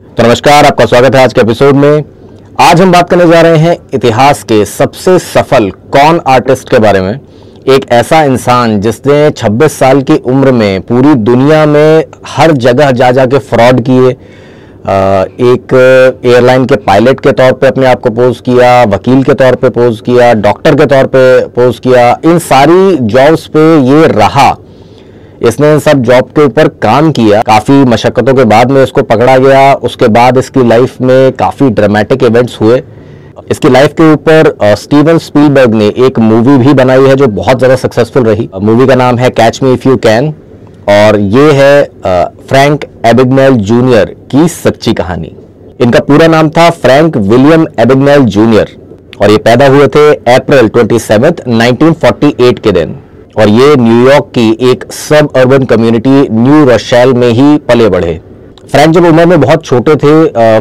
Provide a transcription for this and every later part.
तो नमस्कार, आपका स्वागत है आज के एपिसोड में। आज हम बात करने जा रहे हैं इतिहास के सबसे सफल कॉन आर्टिस्ट के बारे में। एक ऐसा इंसान जिसने 26 साल की उम्र में पूरी दुनिया में हर जगह जा जाके फ्रॉड किए, एक एयरलाइन के पायलट के तौर पे अपने आप को पोज किया, वकील के तौर पे पोज किया, डॉक्टर के तौर पे पोज किया। इन सारी जॉब्स पे ये रहा, इसने सब जॉब के ऊपर काम किया। काफी मशक्कतों के बाद में इसको पकड़ा गया। उसके बाद इसकी लाइफ में काफी ड्रामेटिक इवेंट्स हुए। इसकी लाइफ के ऊपर स्टीवन स्पीलबर्ग ने एक मूवी भी बनाई है जो बहुत ज्यादा सक्सेसफुल रही। मूवी का नाम है catch me if you can, और ये है फ्रैंक एबिगनॉल जूनियर की सच्ची कहानी। इनका पूरा नाम था फ्रैंक विलियम एबिगनॉल जूनियर, और ये पैदा हुए थे अप्रैल 27, 1948 के दिन, और ये न्यूयॉर्क की एक सब अर्बन कम्युनिटी न्यू रोशेल में ही पले बढ़े। फ्रैंक जब उम्र में बहुत छोटे थे,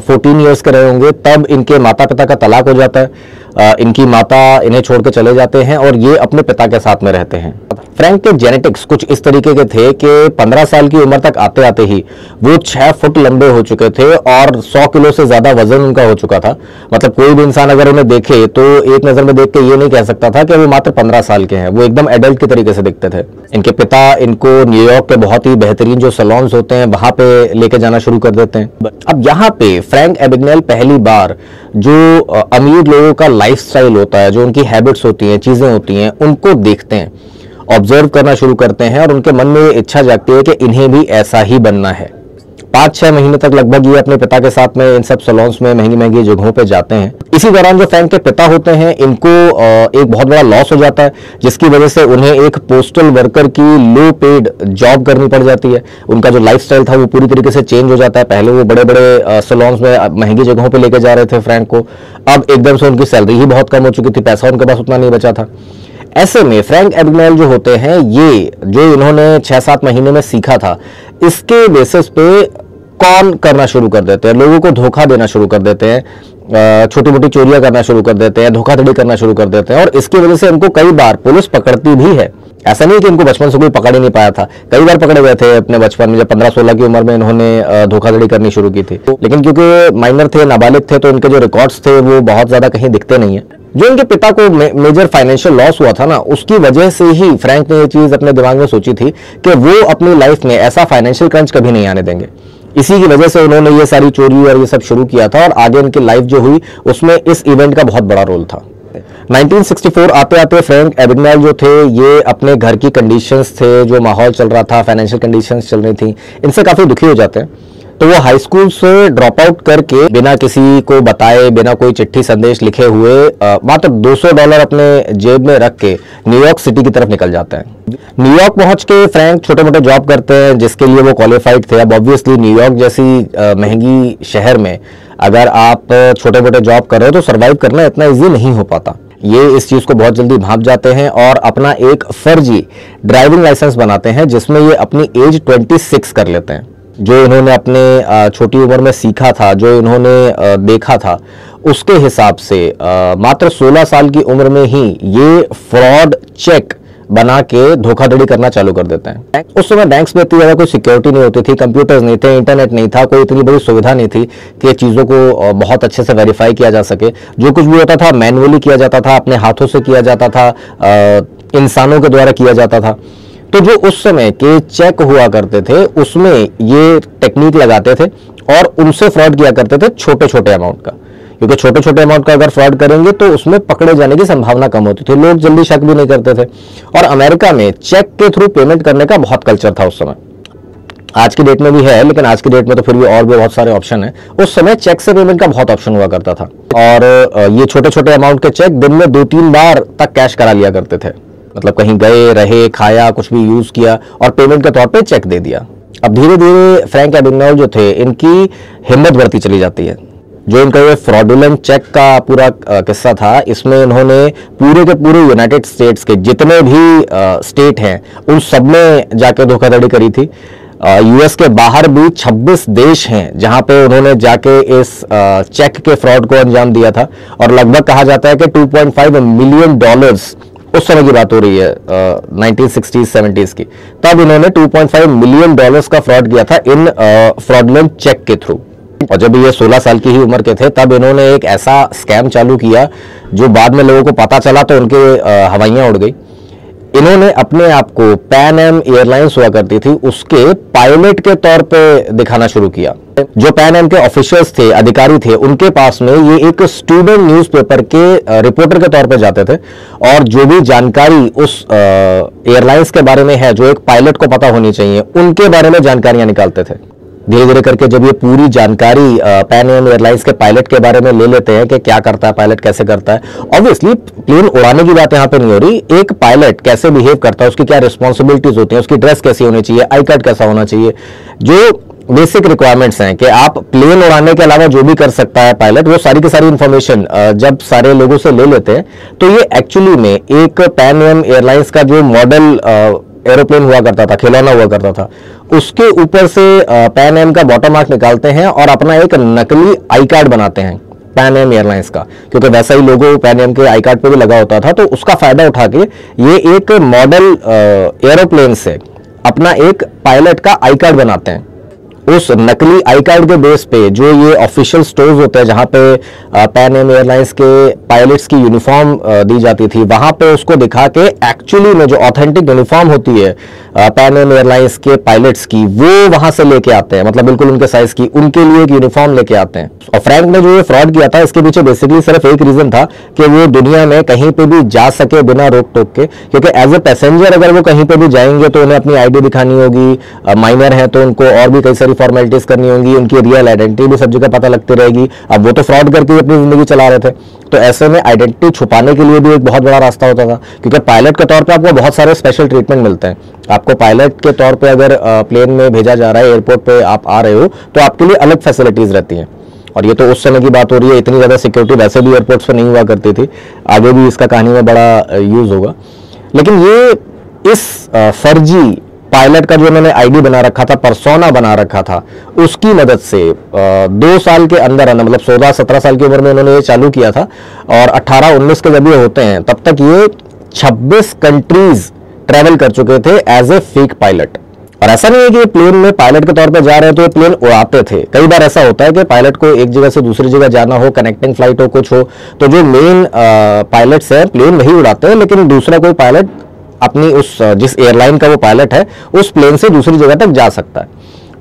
14 इयर्स के रहे होंगे, तब इनके माता पिता का तलाक हो जाता है। इनकी माता इन्हें छोड़ के चले जाते हैं और ये अपने पिता के साथ में रहते हैं। फ्रैंक के जेनेटिक्स कुछ इस तरीके के थे कि 15 साल की उम्र तक आते आते ही वो 6 फुट लंबे हो चुके थे और 100 किलो से ज्यादा वजन उनका हो चुका था। मतलब कोई भी इंसान अगर उन्हें देखे तो एक नजर में देख के ये नहीं कह सकता था कि वो मात्र 15 साल के हैं। वो एकदम एडल्ट के तरीके से दिखते थे। इनके पिता इनको न्यूयॉर्क के बहुत ही बेहतरीन जो सैलून्स होते हैं वहां पे लेके जाना शुरू कर देते हैं। अब यहाँ पे फ्रैंक एबिगनॉल पहली बार जो अमीर लोगों का लाइफस्टाइल होता है, जो उनकी हैबिट्स होती हैं, चीजें होती हैं, उनको देखते हैं, ऑब्जर्व करना शुरू करते हैं, और उनके मन में ये इच्छा जागती है कि इन्हें भी ऐसा ही बनना है। 5-6 महीने तक लगभग ये अपने पिता के साथ में इन सब सैलून्स में महंगी महंगी जगहों पे जाते हैं। इसी दौरान जो फ्रैंक के पिता होते हैं, इनको एक बहुत बड़ा लॉस हो जाता है, जिसकी वजह से उन्हें एक पोस्टल वर्कर की लो पेड जॉब करनी पड़ जाती है। उनका जो लाइफस्टाइल था वो पूरी तरीके से चेंज हो जाता है। पहले वो बड़े बड़े सैलून्स में महंगी जगहों पर लेके जा रहे थे फ्रैंक को, अब एकदम से उनकी सैलरी ही बहुत कम हो चुकी थी, पैसा उनके पास उतना नहीं बचा था। ऐसे में फ्रैंक एबिगनॉल जो होते हैं, ये जो इन्होंने 6-7 महीने में सीखा था, इसके बेसिस पे कॉन करना शुरू कर देते हैं, लोगों को धोखा देना शुरू कर देते हैं, छोटी मोटी चोरियां करना शुरू कर देते हैं, धोखाधड़ी करना शुरू कर देते हैं, और इसकी वजह से इनको कई बार पुलिस पकड़ती भी है। ऐसा नहीं कि इनको बचपन से कोई पकड़ ही नहीं पाया था, कई बार पकड़े गए थे अपने बचपन में। जब 15-16 की उम्र में इन्होंने धोखाधड़ी करनी शुरू की थी, लेकिन क्योंकि माइनर थे, नाबालिग थे, तो इनके जो रिकॉर्ड्स थे वो बहुत ज्यादा कहीं दिखते नहीं है। जो इनके पिता को मेजर फाइनेंशियल लॉस हुआ था ना, उसकी वजह से ही फ्रैंक ने ये चीज अपने दिमाग में सोची थी कि वो अपनी लाइफ में ऐसा फाइनेंशियल क्रंच कभी नहीं आने देंगे। इसी की वजह से उन्होंने ये सारी चोरी और ये सब शुरू किया था, और आगे इनकी लाइफ जो हुई उसमें इस इवेंट का बहुत बड़ा रोल था। 1964 आते आते फ्रैंक एबिगनॉल जो थे, ये अपने घर की कंडीशंस थे, जो माहौल चल रहा था, फाइनेंशियल कंडीशंस चल रही थी, इनसे काफी दुखी हो जाते हैं। तो वो हाई स्कूल से ड्रॉप आउट करके बिना किसी को बताए, बिना कोई चिट्ठी संदेश लिखे हुए, मात्र $200 अपने जेब में रख के न्यूयॉर्क सिटी की तरफ निकल जाते हैं। न्यूयॉर्क पहुंच के फ्रैंक छोटे मोटे जॉब करते हैं जिसके लिए वो क्वालिफाइड थे। अब ऑब्वियसली न्यूयॉर्क जैसी महंगी शहर में अगर आप छोटे मोटे जॉब कर रहे हो तो सर्वाइव करना इतना इजी नहीं हो पाता। ये इस चीज को बहुत जल्दी भांप जाते हैं और अपना एक फर्जी ड्राइविंग लाइसेंस बनाते हैं, जिसमें ये अपनी एज 26 कर लेते हैं। जो इन्होंने अपने छोटी उम्र में सीखा था, जो इन्होंने देखा था, उसके हिसाब से मात्र 16 साल की उम्र में ही ये फ्रॉड चेक बना के धोखाधड़ी करना चालू कर देते हैं। उस समय बैंक्स में इतनी ज्यादा कोई सिक्योरिटी नहीं होती थी, कंप्यूटर्स नहीं थे, इंटरनेट नहीं था, कोई इतनी बड़ी सुविधा नहीं थी कि चीजों को बहुत अच्छे से वेरीफाई किया जा सके। जो कुछ भी होता था मैनुअली किया जाता था, अपने हाथों से किया जाता था, इंसानों के द्वारा किया जाता था। तो जो उस समय के चेक हुआ करते थे उसमें ये टेक्निक लगाते थे और उनसे फ्रॉड किया करते थे छोटे छोटे अमाउंट का, क्योंकि छोटे छोटे अमाउंट का अगर फ्रॉड करेंगे तो उसमें पकड़े जाने की संभावना कम होती थी, लोग जल्दी शक भी नहीं करते थे। और अमेरिका में चेक के थ्रू पेमेंट करने का बहुत कल्चर था उस समय। आज की डेट में भी है, लेकिन आज की डेट में तो फिर भी और भी बहुत सारे ऑप्शन है। उस समय चेक से पेमेंट का बहुत ऑप्शन हुआ करता था, और ये छोटे छोटे अमाउंट के चेक दिन में 2-3 बार तक कैश करा लिया करते थे। मतलब कहीं गए, रहे, खाया, कुछ भी यूज किया और पेमेंट के तौर पे चेक दे दिया। अब धीरे धीरे फ्रैंक एबिगनॉल जो थे, इनकी हिम्मत बढ़ती चली जाती है। जो इनका ये फ्रॉडुलेंट चेक का पूरा किस्सा था, इसमें इन्होंने पूरे के पूरे यूनाइटेड स्टेट्स के जितने भी स्टेट हैं उन सब में जाके धोखाधड़ी करी थी। यूएस के बाहर भी 26 देश हैं जहां पे उन्होंने जाके इस चेक के फ्रॉड को अंजाम दिया था, और लगभग कहा जाता है कि $2.5 मिलियन उस समय की बात हो रही है 1960s-70s की, तब इन्होंने $2.5 मिलियन का फ्रॉड किया था इन फ्रॉडुलेंट चेक के थ्रू। और जब ये 16 साल की ही उम्र के थे तब इन्होंने एक ऐसा स्कैम चालू किया जो बाद में लोगों को पता चला तो उनके हवाइयां उड़ गई। इन्होंने अपने आप को पैन एम एयरलाइंस हुआ करती थी उसके पायलट के तौर पे दिखाना शुरू किया। जो पैन एम के ऑफिशियल्स थे, अधिकारी थे, उनके पास में ये एक स्टूडेंट न्यूज़पेपर के रिपोर्टर के तौर पे जाते थे और जो भी जानकारी उस एयरलाइंस के बारे में है जो एक पायलट को पता होनी चाहिए उनके बारे में जानकारियां निकालते थे। धीरे धीरे करके जब ये पूरी जानकारी पैन एम एयरलाइंस के पायलट के बारे में ले लेते हैं कि क्या करता है पायलट, कैसे करता है, ऑब्वियसली प्लेन उड़ाने की बात यहाँ पे नहीं हो रही, एक पायलट कैसे बिहेव करता है, उसकी क्या रिस्पॉन्सिबिलिटीज होती हैं, उसकी ड्रेस कैसी होनी चाहिए, आई कार्ड कैसा होना चाहिए, जो बेसिक रिक्वायरमेंट्स हैं कि आप प्लेन उड़ाने के अलावा जो भी कर सकता है पायलट, वो सारी की सारी इंफॉर्मेशन जब सारे लोगों से ले लेते हैं तो ये एक्चुअली में एक पैन एम एयरलाइंस का जो मॉडल एरोप्लेन हुआ करता था, खिलौना हुआ करता था, उसके ऊपर से पैन एम का बॉटम मार्क निकालते हैं और अपना एक नकली आई कार्ड बनाते हैं पैन एम एयरलाइंस का, क्योंकि वैसा ही लोगो पैन एम के आई कार्ड पे भी लगा होता था। तो उसका फायदा उठा के ये एक मॉडल एरोप्लेन से अपना एक पायलट का आई कार्ड बनाते हैं। उस नकली आई कार्ड के बेस पे जो ये ऑफिशियल स्टोर्स होते हैं जहां पे पैन एम एयरलाइंस के पायलट्स की यूनिफॉर्म दी जाती थी, वहां पे उसको दिखा के एक्चुअली में जो ऑथेंटिक यूनिफॉर्म होती है पैन एम एयरलाइंस के पायलट्स की, वो वहां से लेके आते हैं, मतलब बिल्कुल उनके साइज की, उनके लिए एक यूनिफॉर्म लेके आते हैं। और फ्रैंक ने जो ये फ्रॉड किया था इसके पीछे बेसिकली सिर्फ एक रीजन था कि वो दुनिया में कहीं पे भी जा सके बिना रोक टोक के, क्योंकि एज ए पैसेंजर अगर वो कहीं पे भी जाएंगे तो उन्हें अपनी आईडी दिखानी होगी, माइनर है तो उनको और भी कई सारी फॉर्मेलिटीज करनी होंगी, उनकी रियल आइडेंटिटी भी सब जगह पता लगती रहेगी। अब वो तो फ्रॉड करके अपनी जिंदगी चला रहे थे, तो ऐसे में आइडेंटिटी छुपाने के लिए भी एक बहुत बड़ा रास्ता होता था, क्योंकि पायलट के तौर पे आपको बहुत सारे स्पेशल ट्रीटमेंट मिलते हैं। आपको पायलट के तौर पे अगर प्लेन में भेजा जा रहा है, एयरपोर्ट पे आप आ रहे हो, तो आपके लिए अलग फैसिलिटीज रहती हैं। और ये तो उस समय की बात हो रही है, इतनी ज्यादा सिक्योरिटी वैसे भी एयरपोर्ट्स पे नहीं हुआ करती थी, आगे भी इसका कहानी में बड़ा यूज होगा। लेकिन ये इस फर्जी पायलट का जो उन्होंने आईडी बना रखा था, पर्सोना बना रखा था, उसकी मदद से 2 साल के अंदर, मतलब 16-17 साल की उम्र में उन्होंने ये चालू किया था और 18-19 के जब ये होते हैं तब तक ये 26 कंट्रीज ट्रेवल कर चुके थे एज ए फेक पायलट। और ऐसा नहीं है कि प्लेन में पायलट के तौर पे जा रहे हैं तो ये प्लेन उड़ाते थे। कई बार ऐसा होता है कि पायलट को एक जगह से दूसरी जगह जाना हो, कनेक्टिंग फ्लाइट हो, कुछ हो, तो जो मेन पायलट्स हैं प्लेन वही उड़ाते हैं, लेकिन दूसरा कोई पायलट अपनी उस जिस एयरलाइन का वो पायलट है उस प्लेन से दूसरी जगह तक जा सकता है,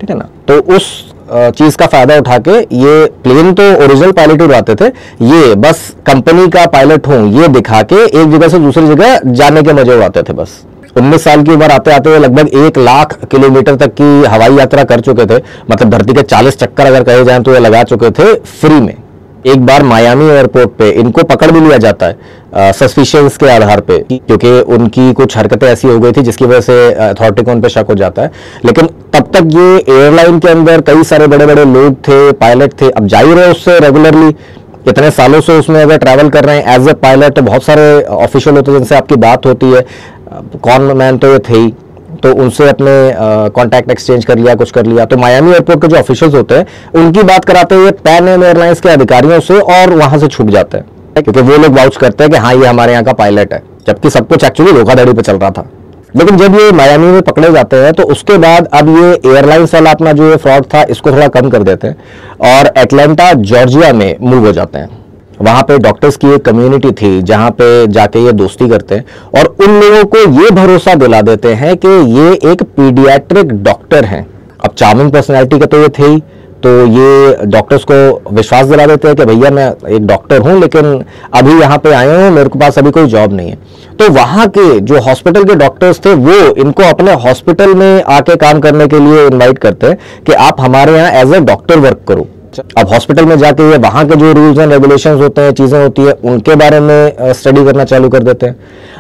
ठीक है ना। तो उस चीज का फायदा उठा के ये प्लेन तो ओरिजिनल पायलट ही उड़ाते थे, ये बस कंपनी का पायलट हूं ये दिखा के एक जगह से दूसरी जगह जाने के मजे उड़ाते थे बस। 19 साल की उम्र आते आते लगभग 1 लाख किलोमीटर तक की हवाई यात्रा कर चुके थे, मतलब धरती के 40 चक्कर अगर कहे जाएं तो ये लगा चुके थे फ्री में। एक बार मायामी एयरपोर्ट पे इनको पकड़ भी लिया जाता है सस्पिशंस के आधार पे, क्योंकि उनकी कुछ हरकतें ऐसी हो गई थी जिसकी वजह से अथॉरिटी को उन पे शक हो जाता है। लेकिन तब तक ये एयरलाइन के अंदर कई सारे बड़े बड़े लोग थे, पायलट थे, अब जा ही रहे उससे रेगुलरली, इतने सालों से उसमें अगर ट्रैवल कर रहे हैं एज ए पायलट, तो बहुत सारे ऑफिशियल होते हैं जिनसे आपकी बात होती है, कॉन मैन तो ये थे ही, तो उनसे अपने कॉन्टैक्ट एक्सचेंज कर लिया, कुछ कर लिया। तो मायामी एयरपोर्ट के जो ऑफिशियल्स होते हैं उनकी बात कराते हुए पैन एम एयरलाइंस के अधिकारियों से, और वहां से छूट जाते हैं क्योंकि वो लोग वाउच करते हैं कि हाँ ये हमारे यहाँ का पायलट है, जबकि सब कुछ एक्चुअली धोखाधड़ी पे चल रहा था। लेकिन जब ये मायामी में पकड़े जाते हैं तो उसके बाद अब ये एयरलाइंस वाला अपना जो ये फ्रॉड था इसको थोड़ा कम कर देते हैं और एटलांटा जॉर्जिया में मूव हो जाते हैं। वहां पे डॉक्टर्स की एक कम्युनिटी थी जहां पे जाके ये दोस्ती करते हैं और उन लोगों को ये भरोसा दिला देते हैं कि ये एक पीडियाट्रिक डॉक्टर हैं। अब चार्मिंग पर्सनैलिटी के तो ये थे ही, तो ये डॉक्टर्स को विश्वास दिला देते हैं कि भैया मैं एक डॉक्टर हूं, लेकिन अभी यहाँ पे आए हूं, मेरे पास अभी कोई जॉब नहीं है। तो वहां के जो हॉस्पिटल के डॉक्टर्स थे वो इनको अपने हॉस्पिटल में आके काम करने के लिए इन्वाइट करते हैं कि आप हमारे यहाँ एज ए डॉक्टर वर्क करो। अब हॉस्पिटल में जाके ये वहां के जो रूल्स एंड रेगुलेशंस होते हैं, चीजें होती है, उनके बारे में स्टडी करना चालू कर देते हैं।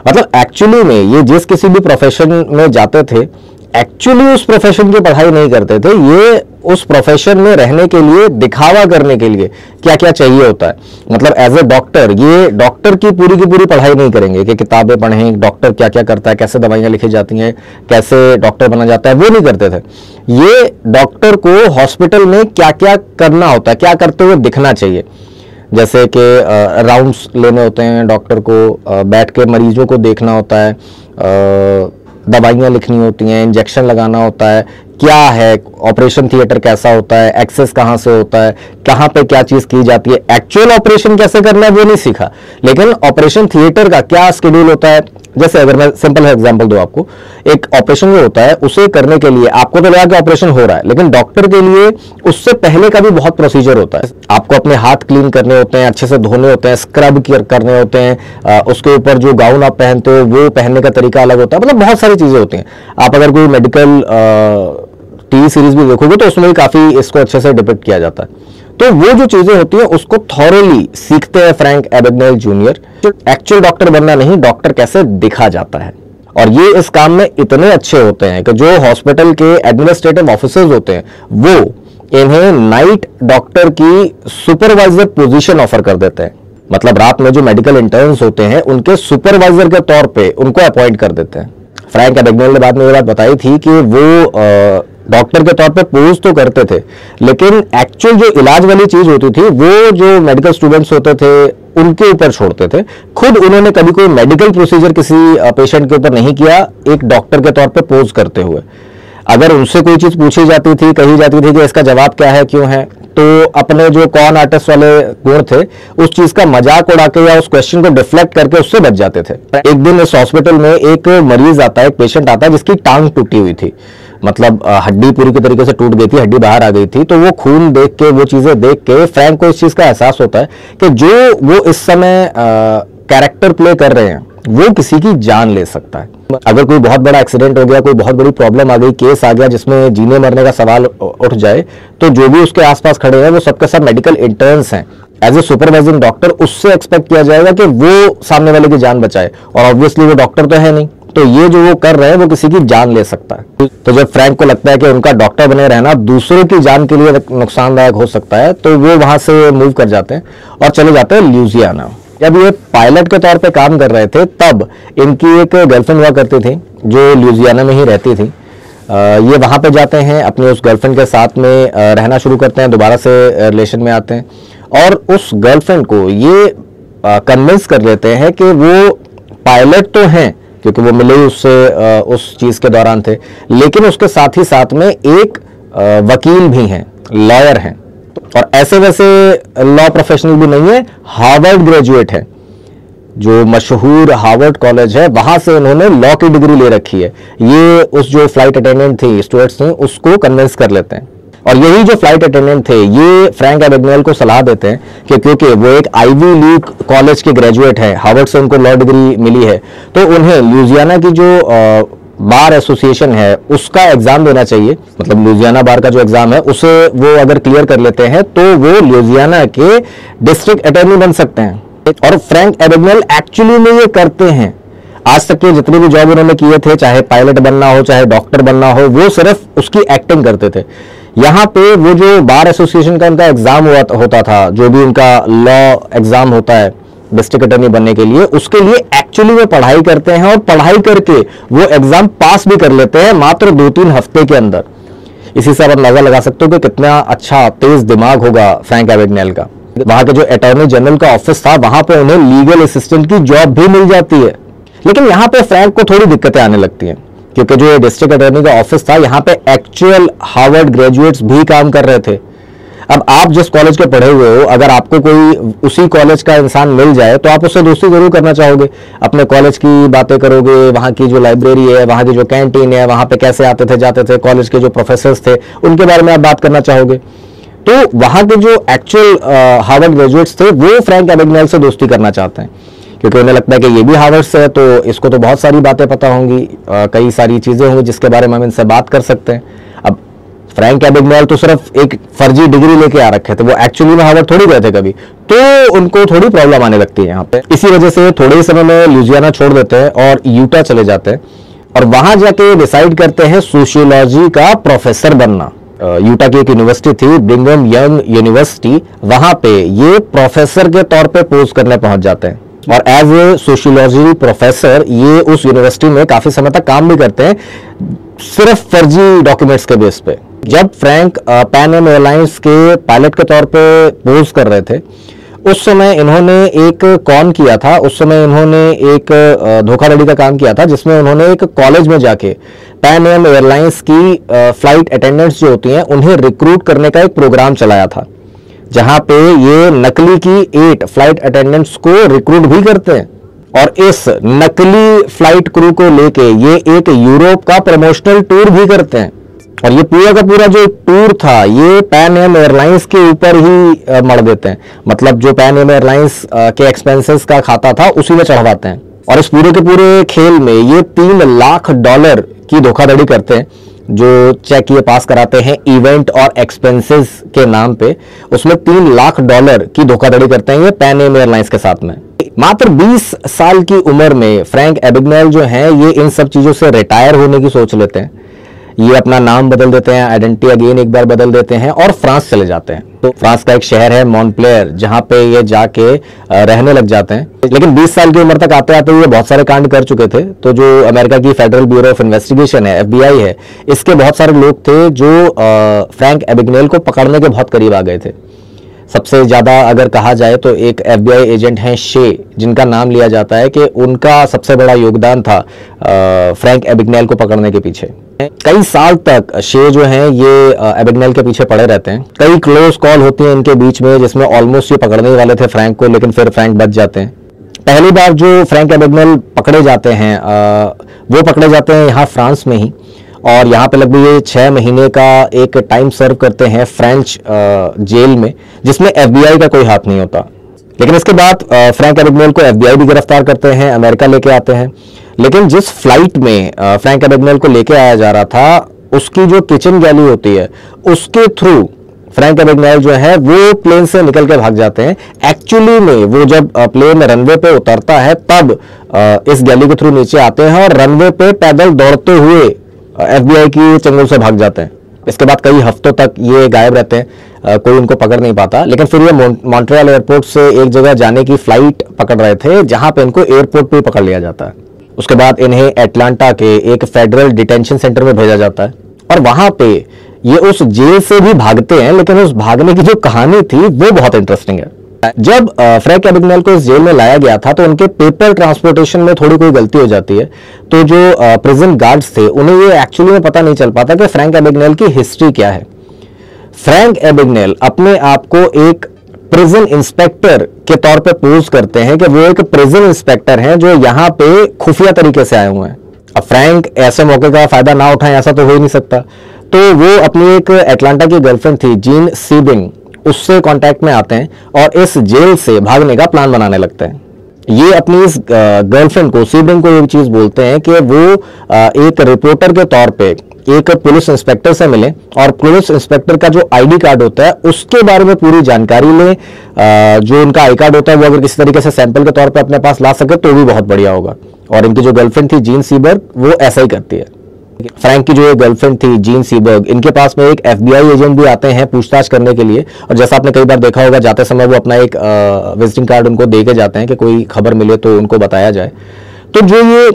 मतलब एक्चुअली में ये जिस किसी भी प्रोफेशन में जाते थे, एक्चुअली उस प्रोफेशन की पढ़ाई नहीं करते थे, ये उस प्रोफेशन में रहने के लिए, दिखावा करने के लिए क्या क्या चाहिए होता है। मतलब एज ए डॉक्टर, ये डॉक्टर की पूरी पढ़ाई नहीं करेंगे कि किताबें पढ़ें, डॉक्टर क्या क्या करता है, कैसे दवाइयां लिखी जाती हैं, कैसे डॉक्टर बना जाता है, वो नहीं करते थे। ये डॉक्टर को हॉस्पिटल में क्या क्या करना होता है, क्या करते हुए दिखना चाहिए, जैसे कि राउंड्स लेने होते हैं डॉक्टर को, बैठ के मरीजों को देखना होता है, दवाइयाँ लिखनी होती हैं, इंजेक्शन लगाना होता है, क्या है, ऑपरेशन थिएटर कैसा होता है, एक्सेस कहां से होता है, कहां पे क्या चीज की जाती है, एक्चुअल ऑपरेशन कैसे करना है वो नहीं सीखा, लेकिन ऑपरेशन थिएटर का क्या शेड्यूल होता है। जैसे अगर मैं सिंपल एग्जांपल दूं आपको, एक ऑपरेशन जो होता है उसे करने के लिए आपको तो लगा कि ऑपरेशन हो रहा है, लेकिन डॉक्टर के लिए उससे पहले का भी बहुत प्रोसीजर होता है। आपको अपने हाथ क्लीन करने होते हैं, अच्छे से धोने होते हैं, स्क्रब करने होते हैं, उसके ऊपर जो गाउन आप पहनते हो वो पहनने का तरीका अलग होता है, मतलब बहुत सारी चीजें होती हैं। आप अगर कोई मेडिकल टीवी सीरीज भी देखोगे तो उसमें भी काफी इसको अच्छे से डिपिक्ट किया जाता है। तो वो जो चीजें होती हैं उसको थॉरोली सीखते हैं फ्रैंक एबेगनेल जूनियर। एक्चुअल डॉक्टर बनना नहीं, डॉक्टर कैसे दिखा जाता है। और ये इस काम में इतने अच्छे होते हैं कि जो हॉस्पिटल के एडमिनिस्ट्रेटिव ऑफिसर्स होते हैं वो इन्हें नाइट डॉक्टर की सुपरवाइजर पोजीशन ऑफर कर देते हैं। मतलब रात में जो मेडिकल इंटर्न्स होते हैं उनके सुपरवाइजर के तौर पे उनको अपॉइंट कर देते हैं। फ्रैंक एबेगनेल ने बाद में ये बात बताई थी कि वो डॉक्टर के तौर पे पोज तो करते थे, लेकिन एक्चुअल जो इलाज वाली चीज होती थी वो जो मेडिकल स्टूडेंट्स होते थे उनके ऊपर छोड़ते थे। खुद उन्होंने कभी कोई मेडिकल प्रोसीजर किसी पेशेंट के ऊपर नहीं किया, एक डॉक्टर के तौर पे पोज करते हुए। अगर उनसे कोई चीज पूछी जाती थी, कही जाती थी कि इसका जवाब क्या है, क्यों है, तो अपने जो कॉन आर्टिस्ट वाले गुण थे उस चीज का मजाक उड़ा के या उस क्वेश्चन को डिफ्लेक्ट करके उससे बच जाते थे। एक दिन इस हॉस्पिटल में एक मरीज आता है, एक पेशेंट आता है जिसकी टांग टूटी हुई थी, मतलब हड्डी पूरी की तरीके से टूट गई थी, हड्डी बाहर आ गई थी। तो वो खून देख के, वो चीजें देख के फ्रैंक को इस चीज का एहसास होता है कि जो वो इस समय कैरेक्टर प्ले कर रहे हैं वो किसी की जान ले सकता है। अगर कोई बहुत बड़ा एक्सीडेंट हो गया, कोई बहुत बड़ी प्रॉब्लम आ गई, केस आ गया जिसमें जीने मरने का सवाल उठ जाए, तो जो भी उसके आसपास खड़े हैं वो सबके सब मेडिकल इंटर्न्स हैं। एज ए सुपरवाइजिंग डॉक्टर उससे एक्सपेक्ट किया जाएगा कि वो सामने वाले की जान बचाए, और ऑब्वियसली वो डॉक्टर तो है नहीं, तो ये जो वो कर रहे हैं वो किसी की जान ले सकता है। तो जब फ्रैंक को लगता है कि उनका डॉक्टर बने रहना दूसरों की जान के लिए नुकसानदायक हो सकता है, तो वो वहां से मूव कर जाते हैं और चले जाते हैं ल्यूजियाना। जब ये पायलट के तौर पे काम कर रहे थे तब इनकी एक गर्लफ्रेंड हुआ करती थी जो ल्यूजियाना में ही रहती थी। ये वहां पे जाते हैं, अपनी उस गर्लफ्रेंड के साथ में रहना शुरू करते हैं, दोबारा से रिलेशन में आते हैं और उस गर्लफ्रेंड को ये कन्विंस कर लेते हैं कि वो पायलट तो हैं क्योंकि वो मिले ही उससे उस चीज के दौरान थे, लेकिन उसके साथ ही साथ में एक वकील भी हैं, लॉयर हैं, और ऐसे वैसे लॉ प्रोफेशनल भी नहीं है, हार्वर्ड ग्रेजुएट है। जो मशहूर हार्वर्ड कॉलेज है वहां से उन्होंने लॉ की डिग्री ले रखी है। ये उस जो फ्लाइट अटेंडेंट थी, स्टुअर्ट्स थी, उसको कन्विंस कर लेते हैं। और यही जो फ्लाइट अटेंडेंट थे ये फ्रैंक एबेगनेल को सलाह देते हैं कि क्योंकि वो एक आईवी लीग कॉलेज के ग्रेजुएट हैं, हार्वर्ड से उनको लॉ डिग्री मिली है, तो उन्हें ल्यूजियाना की जो बार एसोसिएशन है उसका एग्जाम देना चाहिए। मतलब ल्यूजियाना बार का जो एग्जाम है उसे वो अगर क्लियर कर लेते हैं तो वो ल्यूजियाना के डिस्ट्रिक्ट अटॉर्नी बन सकते हैं। और फ्रैंक एबेगनेल एक्चुअली में ये करते हैं। आज तक के जितने भी जॉब उन्होंने किए थे, चाहे पायलट बनना हो चाहे डॉक्टर बनना हो, वो सिर्फ उसकी एक्टिंग करते थे। यहाँ पे वो जो बार एसोसिएशन का उनका एग्जाम होता था, जो भी उनका लॉ एग्जाम होता है डिस्ट्रिक्ट अटॉर्नी बनने के लिए, उसके लिए एक्चुअली वो पढ़ाई करते हैं और पढ़ाई करके वो एग्जाम पास भी कर लेते हैं मात्र 2-3 हफ्ते के अंदर। इसी से आप अंदाजा लगा सकते हो कि कितना अच्छा तेज दिमाग होगा फ्रैंक एबेगनेल का। वहां के जो अटॉर्नी जनरल का ऑफिस था वहां पे उन्हें लीगल असिस्टेंट की जॉब भी मिल जाती है। लेकिन यहाँ पे फ्रैंक को थोड़ी दिक्कतें आने लगती हैं क्योंकि जो डिस्ट्रिक्ट अटॉर्नी का ऑफिस था यहाँ पे एक्चुअल हार्वर्ड ग्रेजुएट्स भी काम कर रहे थे। अब आप जिस कॉलेज के पढ़े हुए हो, अगर आपको कोई उसी कॉलेज का इंसान मिल जाए तो आप उससे दोस्ती जरूर करना चाहोगे, अपने कॉलेज की बातें करोगे, वहाँ की जो लाइब्रेरी है, वहाँ की जो कैंटीन है, वहाँ पे कैसे आते थे जाते थे, कॉलेज के जो प्रोफेसर्स थे उनके बारे में आप बात करना चाहोगे। तो वहाँ के जो एक्चुअल हार्वर्ड ग्रेजुएट्स थे वो फ्रैंक एबेगनेल से दोस्ती करना चाहते हैं क्योंकि उन्हें लगता है कि ये भी हार्वर्ड से है तो इसको तो बहुत सारी बातें पता होंगी, कई सारी चीजें होंगी जिसके बारे में हम इनसे बात कर सकते हैं। अब फ्रैंक एबेगनेल तो सिर्फ एक फर्जी डिग्री लेके आ रखे थे, वो एक्चुअली में हार्वर्ड थोड़ी गए थे कभी, तो उनको थोड़ी प्रॉब्लम आने लगती है यहाँ पे। इसी वजह से थोड़े ही समय में ल्यूजियाना छोड़ देते हैं और यूटा चले जाते हैं और वहां जाके डिसाइड करते हैं सोशियोलॉजी का प्रोफेसर बनना। यूटा की एक यूनिवर्सिटी थी, ब्रिंघम यंग यूनिवर्सिटी, वहां पे ये प्रोफेसर के तौर पे पोस्ट करने पहुंच जाते हैं और एज ए सोशियोलॉजी प्रोफेसर ये उस यूनिवर्सिटी में काफी समय तक काम भी करते हैं, सिर्फ फर्जी डॉक्यूमेंट्स के बेस पे। जब फ्रैंक पैन एम एयरलाइंस के पायलट के तौर पे पोज कर रहे थे, उस समय इन्होंने एक कॉन किया था, उस समय इन्होंने एक धोखाधड़ी का काम किया था, जिसमें उन्होंने एक कॉलेज में जाके पैन एम एयरलाइंस की फ्लाइट अटेंडेंट्स जो होती हैं उन्हें रिक्रूट करने का एक प्रोग्राम चलाया था, जहां पे ये नकली की 8 फ्लाइट अटेंडेंट्स को रिक्रूट भी करते हैं और इस नकली फ्लाइट क्रू को लेके ये एक यूरोप का प्रमोशनल टूर भी करते हैं। और ये पूरा का पूरा जो टूर था ये पैन एम एयरलाइंस के ऊपर ही मर देते हैं, मतलब जो पैन एम एयरलाइंस के एक्सपेंसेस का खाता था उसी में चढ़वाते हैं। और इस पूरे के पूरे खेल में ये $3 लाख की धोखाधड़ी करते हैं, जो चेक ये पास कराते हैं इवेंट और एक्सपेंसेस के नाम पे, उसमें $3 लाख की धोखाधड़ी करते हैं ये पैन एम एयरलाइंस के साथ में। मात्र 20 साल की उम्र में फ्रैंक एबिगनेल जो है ये इन सब चीजों से रिटायर होने की सोच लेते हैं। ये अपना नाम बदल देते हैं, आइडेंटिटी अगेन एक बार बदल देते हैं और फ्रांस चले जाते हैं। तो फ्रांस का एक शहर है मॉन्टप्लेयर, जहां पे ये जाके रहने लग जाते हैं। लेकिन 20 साल की उम्र तक आते आते ये बहुत सारे कांड कर चुके थे। तो जो अमेरिका की फेडरल ब्यूरो ऑफ इन्वेस्टिगेशन है, FBI है, इसके बहुत सारे लोग थे जो फ्रैंक एबिगनेल को पकड़ने के बहुत करीब आ गए थे। सबसे ज्यादा अगर कहा जाए तो एक FBI एजेंट हैं शे, जिनका नाम लिया जाता है कि उनका सबसे बड़ा योगदान था फ्रैंक एबिगनेल को पकड़ने के पीछे। कई साल तक शे जो हैं ये एबिगनेल के पीछे पड़े रहते हैं। कई क्लोज कॉल होती हैं इनके बीच में, जिसमें ऑलमोस्ट ये पकड़ने ही वाले थे फ्रैंक को, लेकिन फिर फ्रैंक बच जाते हैं। पहली बार जो फ्रैंक एबिगनेल पकड़े जाते हैं वो पकड़े जाते हैं यहाँ फ्रांस में ही, और यहाँ पे लगभग ये 6 महीने का एक टाइम सर्व करते हैं फ्रेंच जेल में, जिसमें FBI का कोई हाथ नहीं होता। लेकिन इसके बाद फ्रैंक एबिगनेल को FBI भी गिरफ्तार करते हैं, अमेरिका लेके आते हैं। लेकिन जिस फ्लाइट में फ्रैंक एबिगनेल को लेके आया जा रहा था, उसकी जो किचन गैली होती है उसके थ्रू फ्रैंक एबिगनेल जो है वो प्लेन से निकल के भाग जाते हैं। एक्चुअली में वो जब प्लेन रनवे पे उतरता है तब इस गैली के थ्रू नीचे आते हैं और रनवे पे पैदल दौड़ते हुए FBI की चंगुल से भाग जाते हैं। इसके बाद कई हफ्तों तक ये गायब रहते हैं, कोई उनको पकड़ नहीं पाता। लेकिन फिर ये मॉन्ट्रियल एयरपोर्ट से एक जगह जाने की फ्लाइट पकड़ रहे थे, जहां पे इनको एयरपोर्ट पे पकड़ लिया जाता है। उसके बाद इन्हें एटलांटा के एक फेडरल डिटेंशन सेंटर में भेजा जाता है और वहां पे ये उस जेल से भी भागते हैं। लेकिन उस भागने की जो कहानी थी वो बहुत इंटरेस्टिंग है। जब फ्रैंक एबिगनेल को इस जेल में लाया गया था तो उनके पेपर ट्रांसपोर्टेशन में थोड़ी कोई गलती हो जाती है। तो जो प्रिजन गार्ड्स थे उन्हें ये एक्चुअली में पता नहीं चल पाता कि फ्रैंक एबिगनेल की हिस्ट्री क्या है। फ्रैंक एबिगनेल अपने आप को एक प्रिजन इंस्पेक्टर के तौर पे पोज करते हैं कि वो एक प्रिजन इंस्पेक्टर हैं जो यहाँ पे खुफिया तरीके से आए हुए हैं। अब फ्रैंक ऐसे मौके का फायदा ना उठाएं ऐसा तो हो ही नहीं सकता। तो वो अपनी एक एटलांटा की गर्लफ्रेंड थी जीन सीबिंग, उससे कांटेक्ट में आते हैं और इस जेल से भागने का प्लान बनाने लगते हैं। ये अपनी इस गर्लफ्रेंड को, सीबिंग को, ये चीज बोलते हैं कि वो एक रिपोर्टर के तौर पे एक पुलिस इंस्पेक्टर से मिले और पुलिस इंस्पेक्टर का जो ID कार्ड होता है उसके बारे में पूरी जानकारी लें। जो उनका आई कार्ड होता है वो अगर किसी तरीके से सैंपल के तौर पे अपने पास ला सके तो भी बहुत बढ़िया होगा। और इनकी जो गर्लफ्रेंड थी जीन सीबर्ग, वो ऐसा ही करती है। फ्रैंक की जो गर्लफ्रेंड थी जीन सीबर्ग, इनके पास में एक FBI एजेंट भी आते हैं पूछताछ करने के लिए। और जैसा आपने कई बार देखा होगा, जाते समय वो अपना एक विजिटिंग कार्ड उनको दे के जाते हैं कि कोई खबर मिले तो उनको बताया जाए। तो जो ये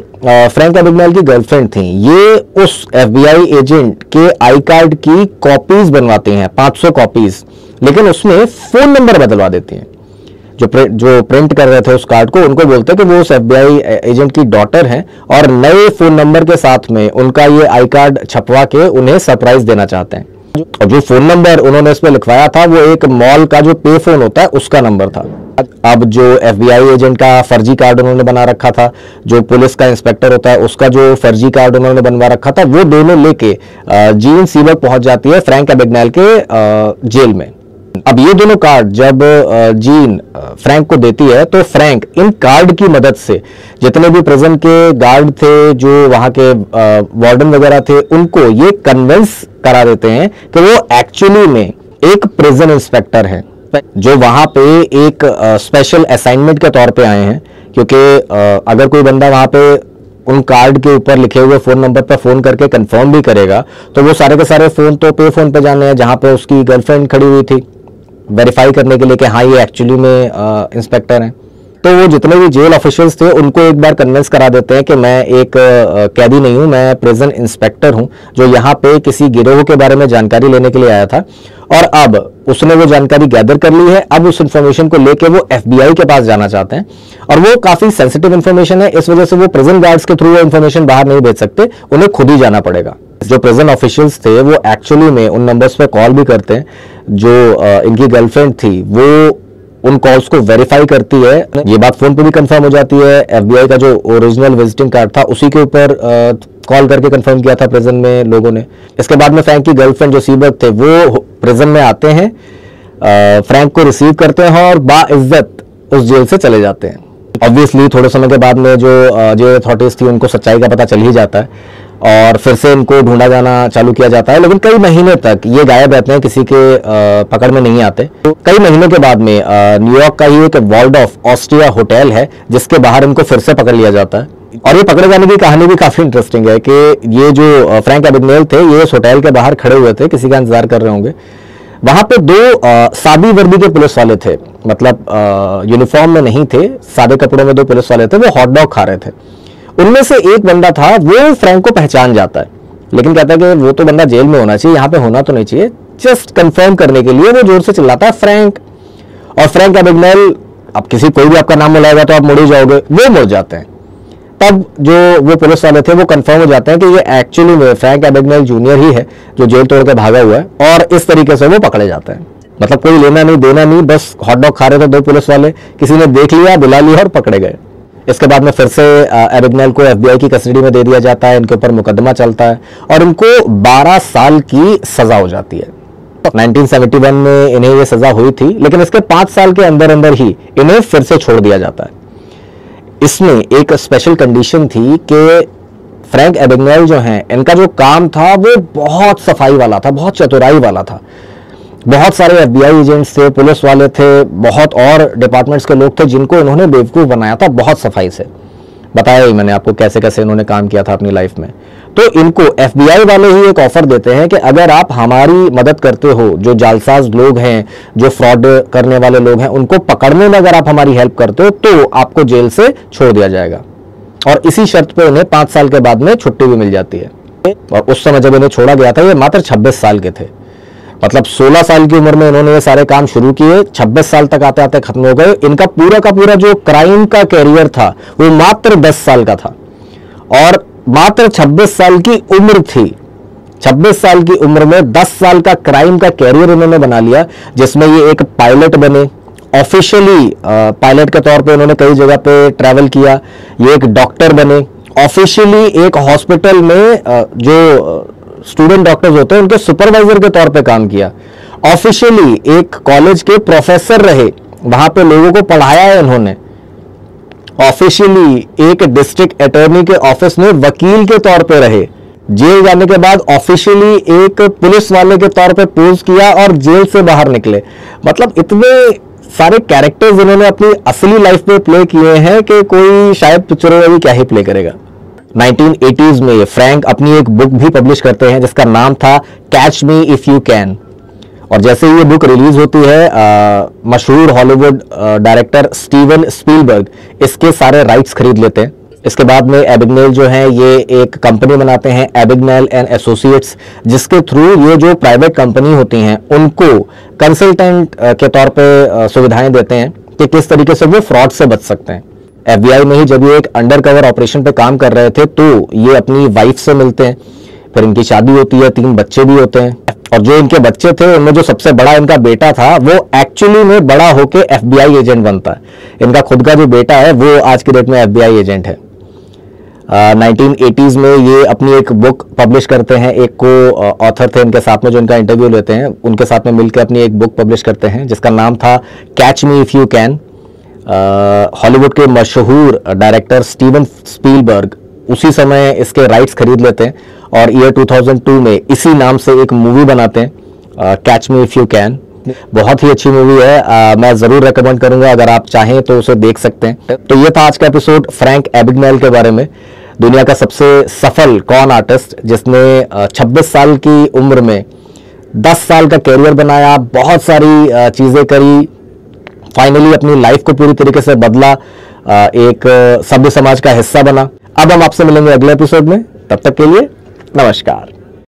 फ्रैंक एबिगनेल की गर्लफ्रेंड थी, ये उस FBI एजेंट के आई कार्ड की कॉपीज बनवाती हैं, 500 कॉपीज, लेकिन उसमें फोन नंबर बदलवा देती हैं। जो प्रिंट कर रहे थे उस कार्ड को, उनको बोलते हैं कि वो उस FBI एजेंट की डॉटर हैं और नए फोन नंबर के साथ में उनका ये आई कार्ड छपवा के उन्हें सरप्राइज देना चाहते हैं। और जो फोन नंबर उन्होंने इसमें लिखवाया था वो एक मॉल का जो पे फोन होता है उसका नंबर था। अब जो FBI एजेंट का फर्जी कार्ड उन्होंने बना रखा था, जो पुलिस का इंस्पेक्टर होता है उसका जो फर्जी कार्ड उन्होंने बनवा रखा था, वो दोनों लेके जीन सीबर्ग पहुंच जाती है फ्रैंक एबिगनेल के जेल में। अब ये दोनों कार्ड जब जीन फ्रैंक को देती है तो फ्रैंक इन कार्ड की मदद से जितने भी प्रिजन के गार्ड थे, जो वहां के वार्डन वगैरह थे, उनको ये कन्विंस करा देते हैं कि वो एक्चुअली में एक प्रिजन इंस्पेक्टर है जो वहां पे एक स्पेशल असाइनमेंट के तौर पे आए हैं। क्योंकि अगर कोई बंदा वहां पे उन कार्ड के ऊपर लिखे हुए फोन नंबर पर फोन करके कंफर्म भी करेगा तो वो सारे के सारे फोन तो पे फोन पे जाने हैं जहां पे उसकी गर्लफ्रेंड खड़ी हुई थी, वेरीफाई करने के लिए कि हाँ ये एक्चुअली में इंस्पेक्टर हैं। तो वो जितने भी जेल ऑफिशियल्स थे उनको एक बार कन्विंस करा देते हैं कि मैं एक कैदी नहीं हूं, मैं प्रिजन इंस्पेक्टर हूं जो यहाँ पे किसी गिरोह के बारे में जानकारी लेने के लिए आया था और अब उसने वो जानकारी गैदर कर ली है। अब उस इंफॉर्मेशन को लेके वो FBI के पास जाना चाहते हैं और वो काफी सेंसिटिव इंफॉर्मेशन है, इस वजह से वो प्रिजन गार्ड्स के थ्रू वो इंफॉर्मेशन बाहर नहीं भेज सकते, उन्हें खुद ही जाना पड़ेगा। जो प्रिजन ऑफिशियल्स थे वो एक्चुअली में उन नंबर्स पे कॉल भी करते हैं, जो इनकी गर्लफ्रेंड थी वो उन कॉल्स को वेरीफाई करती है। ये बात फोन पे भी कंफर्म हो जाती है। FBI का जो ओरिजिनल विजिटिंग कार्ड था उसी के ऊपर कॉल करके कंफर्म किया था प्रिजन में लोगों ने। इसके बाद में फ्रैंक की गर्लफ्रेंड जो सीबर्ग थे वो प्रिजन में आते हैं, फ्रैंक को रिसीव करते हैं और बाइज्जत उस जेल से चले जाते हैं। ऑब्वियसली थोड़े समय के बाद में जो जेल अथॉरिटीज थी उनको सच्चाई का पता चल ही जाता है और फिर से इनको ढूंढा जाना चालू किया जाता है, लेकिन कई महीने तक ये गायब रहते हैं, किसी के पकड़ में नहीं आते। तो कई महीनों के बाद में न्यूयॉर्क का ही एक वॉल्डॉर्फ ऑस्ट्रिया होटल है जिसके बाहर इनको फिर से पकड़ लिया जाता है। और ये पकड़े जाने की कहानी भी काफी इंटरेस्टिंग है कि ये जो फ्रैंक एबिगनेल थे ये इस होटल के बाहर खड़े हुए थे, किसी का इंतजार कर रहे होंगे। वहां पे दो सादी वर्दी के पुलिस वाले थे, मतलब यूनिफॉर्म में नहीं थे, सादे कपड़ों में दो पुलिस वाले थे, वो हॉट डॉग खा रहे थे। उनमें से एक बंदा था वो फ्रैंक को पहचान जाता है, लेकिन कहता है कि वो तो बंदा जेल में होना चाहिए, यहाँ पे होना तो नहीं चाहिए। जस्ट कंफर्म करने के लिए वो जोर से चिल्लाता है फ्रैंक, और फ्रैंक एबिगनेल, अब किसी कोई भी आपका नाम बुलाएगा तो आप मुड़ ही जाओगे, वो मुड़ जाते हैं। तब जो वो पुलिस वाले थे वो कंफर्म हो जाते हैं कि ये एक्चुअली में फ्रैंक एबिगनेल जूनियर ही है जो जेल तोड़ के भागा हुआ है, और इस तरीके से वो पकड़े जाते हैं। मतलब कोई लेना नहीं देना नहीं, बस हॉट डॉग खा रहे थे दो पुलिस वाले, किसी ने देख लिया, बुला लिया और पकड़े गए। इसके बाद में फिर से एबिगनेल को FBI की कस्टडी में दे दिया जाता है, इनके ऊपर मुकदमा चलता है और इनको 12 साल की सजा हो जाती है। 1971 में इन्हें ये सजा हुई थी, लेकिन इसके 5 साल के अंदर अंदर ही इन्हें फिर से छोड़ दिया जाता है। इसमें एक स्पेशल कंडीशन थी कि फ्रैंक एबिगनेल जो हैं, इनका जो काम था वो बहुत सफाई वाला था, बहुत चतुराई वाला था। बहुत सारे FBI एजेंट्स थे, पुलिस वाले थे, बहुत और डिपार्टमेंट्स के लोग थे जिनको इन्होंने बेवकूफ़ बनाया था बहुत सफाई से। बताया ही मैंने आपको कैसे कैसे इन्होंने काम किया था अपनी लाइफ में। तो इनको FBI वाले ही एक ऑफर देते हैं कि अगर आप हमारी मदद करते हो, जो जालसाज लोग हैं, जो फ्रॉड करने वाले लोग हैं, उनको पकड़ने में अगर आप हमारी हेल्प करते हो तो आपको जेल से छोड़ दिया जाएगा। और इसी शर्त पे उन्हें 5 साल के बाद में छुट्टी भी मिल जाती है। और उस समय जब इन्हें छोड़ा गया था ये मात्र 26 साल के थे, मतलब 16 साल की उम्र में इन्होंने ये सारे काम शुरू किए, 26 साल तक आते आते खत्म हो गए। इनका पूरा का पूरा जो क्राइम का कैरियर था वो मात्र 10 साल का था और मात्र 26 साल की उम्र थी। 26 साल की उम्र में 10 साल का क्राइम का कैरियर इन्होंने बना लिया, जिसमें ये एक पायलट बने, ऑफिशियली पायलट के तौर पे उन्होंने कई जगह पे ट्रैवल किया। ये एक डॉक्टर बने, ऑफिशियली एक हॉस्पिटल में जो स्टूडेंट डॉक्टर्स होते हैं उनके सुपरवाइजर के तौर पे काम किया। ऑफिशियली एक कॉलेज के प्रोफेसर रहे, वहां पे लोगों को पढ़ाया है इन्होंने। ऑफिशियली एक डिस्ट्रिक्ट अटॉर्नी के ऑफिस में वकील के तौर पे रहे। जेल जाने के बाद ऑफिशियली एक पुलिस वाले के तौर पे पोज किया और जेल से बाहर निकले। मतलब इतने सारे कैरेक्टर्स इन्होंने अपनी असली लाइफ में प्ले किए हैं कि कोई शायद पिक्चरों में भी क्या ही प्ले करेगा। 1980s में फ्रैंक अपनी एक बुक भी पब्लिश करते हैं जिसका नाम था catch me if you can. और जैसे ही ये बुक रिलीज होती है, मशहूर हॉलीवुड डायरेक्टर स्टीवन स्पीलबर्ग इसके सारे राइट्स खरीद लेते हैं। इसके बाद में एबिगनेल जो है ये एक कंपनी बनाते हैं, एबिगनेल एंड एसोसिएट्स, जिसके थ्रू ये जो प्राइवेट कंपनी होती हैं उनको कंसल्टेंट के तौर पे सुविधाएं देते हैं कि किस तरीके से वो फ्रॉड से बच सकते हैं। FBI में ही जब ये एक अंडरकवर ऑपरेशन पे काम कर रहे थे तो ये अपनी वाइफ से मिलते हैं, फिर इनकी शादी होती है, 3 बच्चे भी होते हैं। और जो इनके बच्चे थे उनमें जो सबसे बड़ा इनका बेटा था वो एक्चुअली में बड़ा होके FBI एजेंट बनता है। इनका खुद का जो बेटा है वो आज की डेट में FBI एजेंट है। 1980s में ये अपनी एक बुक पब्लिश करते हैं, एक को ऑथर थे इनके साथ में जो इनका इंटरव्यू लेते हैं, उनके साथ में मिलकर अपनी एक बुक पब्लिश करते हैं जिसका नाम था catch me if you can. Hollywood के मशहूर डायरेक्टर स्टीवन स्पीलबर्ग उसी समय इसके राइट्स खरीद लेते हैं और ईयर 2002 में इसी नाम से एक मूवी बनाते हैं, catch me if you can. बहुत ही अच्छी मूवी है, मैं जरूर रेकमेंड करूंगा, अगर आप चाहें तो उसे देख सकते हैं। तो ये था आज का एपिसोड फ्रैंक एबिगनेल के बारे में, दुनिया का सबसे सफल कॉन आर्टिस्ट जिसने 26 साल की उम्र में 10 साल का कैरियर बनाया, बहुत सारी चीजें करी, फाइनली अपनी लाइफ को पूरी तरीके से बदला, एक सभ्य समाज का हिस्सा बना। अब हम आपसे मिलेंगे अगले एपिसोड में, तब तक के लिए नमस्कार।